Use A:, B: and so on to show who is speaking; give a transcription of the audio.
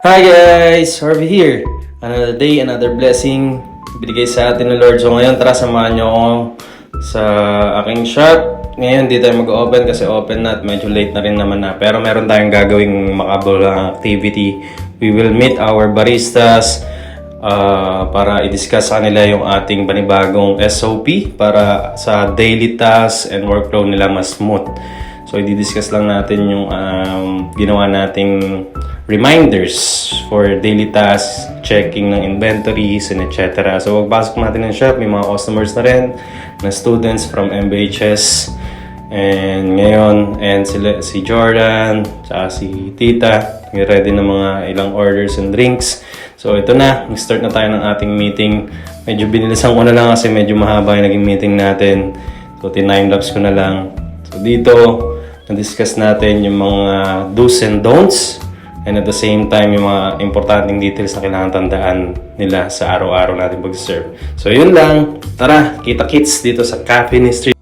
A: Hi guys! Harvey here. Another day, another blessing binigay sa atin ng Lord. So ngayon, tara samahan nyo ako sa aking shop. Ngayon, di tayo mag-open kasi open na at medyo late na rin naman na. Pero meron tayong gagawing makabulang activity. We will meet our baristas para i-discuss sa kanila yung ating panibagong SOP para sa daily tasks and workflow nila mas smooth. So, i-discuss lang natin yung ginawa nating reminders for daily tasks, checking ng inventories, and etc. So, pagpasok natin ng shop, may mga customers na rin, na students from MBHS. And ngayon, si Jordan, tsaka si Tita, ready na mga ilang orders and drinks. So, ito na, nag-start na tayo ng ating meeting. Medyo binilisan ko na lang kasi medyo mahaba yung naging meeting natin. So, tinime-lapse ko na lang. So, dito, na-discuss natin yung mga do's and don'ts. And at the same time, yung mga importanteng details na kailangan tandaan nila sa araw-araw natin pag-serve. So, yun lang. Tara, kita-kits dito sa Cafe ni Street.